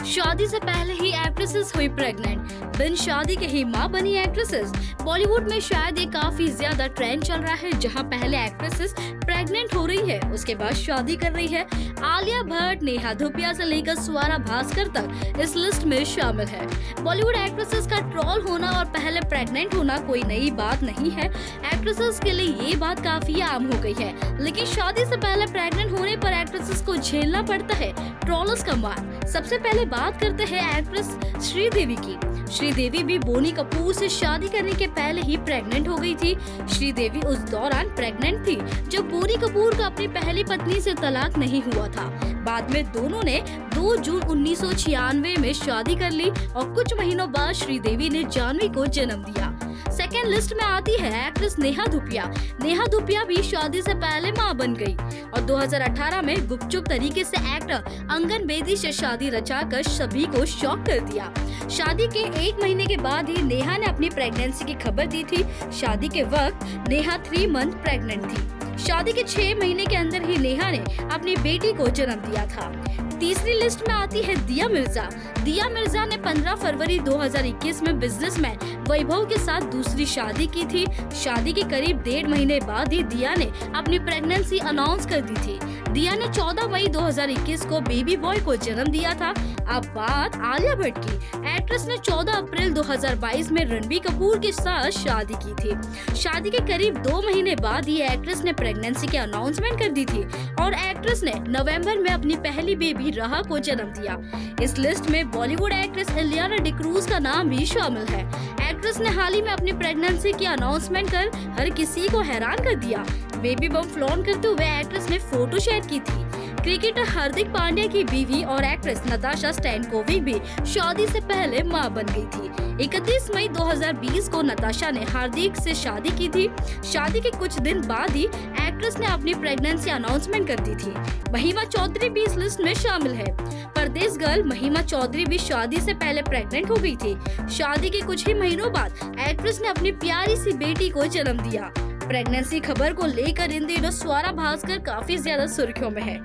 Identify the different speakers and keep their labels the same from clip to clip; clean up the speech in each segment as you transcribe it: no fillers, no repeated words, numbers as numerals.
Speaker 1: शादी से पहले ही एक्ट्रेसेस हुई प्रेग्नेंट, बिन शादी के ही मां बनी एक्ट्रेसेस। बॉलीवुड में शायद ये काफी ज्यादा ट्रेंड चल रहा है, जहां पहले एक्ट्रेसेस प्रेग्नेंट हो रही है, उसके बाद शादी कर रही है। आलिया भट्ट, नेहा धूपिया से लेकर स्वरा भास्कर तक इस लिस्ट में शामिल है। बॉलीवुड एक्ट्रेसेस का ट्रोल होना और पहले प्रेग्नेंट होना कोई नई बात नहीं है। एक्ट्रेसेस के लिए ये बात काफी आम हो गई है, लेकिन शादी से पहले प्रेग्नेंट होने पर एक्ट्रेसेस को झेलना पड़ता है ट्रोलर्स का मार। सबसे पहले बात करते हैं एक्ट्रेस श्रीदेवी की। श्रीदेवी भी बोनी कपूर से शादी करने के पहले ही प्रेग्नेंट हो गई थी। श्रीदेवी उस दौरान प्रेग्नेंट थी जब बोनी कपूर को अपनी पहली पत्नी से तलाक नहीं हुआ था। बाद में दोनों ने 2 जून 1996 में शादी कर ली और कुछ महीनों बाद श्रीदेवी ने जानवी को जन्म दिया। सेकेंड लिस्ट में आती है एक्ट्रेस नेहा धूपिया। नेहा धूपिया भी शादी से पहले मां बन गई और 2018 में गुपचुप तरीके से एक्टर अंगन बेदी से शादी रचाकर सभी को शॉक कर दिया। शादी के 1 महीने के बाद ही नेहा ने अपनी प्रेगनेंसी की खबर दी थी। शादी के वक्त नेहा 3 मंथ प्रेग्नेंट थी। शादी के 6 महीने के अंदर ही नेहा ने अपनी बेटी को जन्म दिया था। तीसरी लिस्ट में आती है दिया मिर्जा। दिया मिर्जा ने 15 फरवरी 2021 में बिजनेसमैन वैभव के साथ दूसरी शादी की थी। शादी के करीब 1.5 महीने बाद ही दिया ने अपनी प्रेगनेंसी अनाउंस कर दी थी। दिया ने 14 मई 2021 को बेबी बॉय को जन्म दिया था। अब बात आलिया भट्ट की। एक्ट्रेस ने 14 अप्रैल 2022 में रणबीर कपूर के साथ शादी की थी। शादी के करीब 2 महीने बाद ही एक्ट्रेस ने प्रेगनेंसी के अनाउंसमेंट कर दी थी और एक्ट्रेस ने नवंबर में अपनी पहली बेबी राहा को जन्म दिया। इस लिस्ट में बॉलीवुड एक्ट्रेस इलियाना डिक्रूज का नाम भी शामिल है। एक्ट्रेस ने हाल ही में अपनी प्रेगनेंसी की अनाउंसमेंट कर हर किसी को हैरान कर दिया। बेबी बम फ्लॉन्ट करते हुए एक्ट्रेस ने फोटो शेयर की थी। क्रिकेटर हार्दिक पांड्या की बीवी और एक्ट्रेस नताशा स्टैनकोविक भी शादी से पहले मां बन गई थी। 31 मई 2020 को नताशा ने हार्दिक से शादी की थी। शादी के कुछ दिन बाद ही एक्ट्रेस ने अपनी प्रेगनेंसी अनाउंसमेंट कर दी थी। महिमा चौधरी भी इस लिस्ट में शामिल है। परदेश गर्ल महिमा चौधरी भी शादी से पहले प्रेग्नेंट हो गई थी। शादी के कुछ ही महीनों बाद एक्ट्रेस ने अपनी प्यारी सी बेटी को जन्म दिया। प्रेगनेंसी खबर को लेकर इन दिनों स्वरा भास्कर काफी ज्यादा सुर्खियों में है।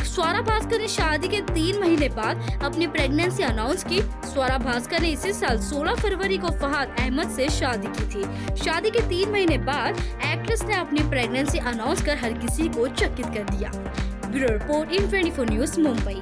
Speaker 1: स्वरा भास्कर ने शादी के 3 महीने बाद अपनी प्रेगनेंसी अनाउंस की। स्वरा भास्कर ने इसी साल 16 फरवरी को फहद अहमद से शादी की थी। शादी के 3 महीने बाद एक्ट्रेस ने अपनी प्रेगनेंसी अनाउंस कर हर किसी को चकित कर दिया। Bureau report, IN24 news, Mumbai.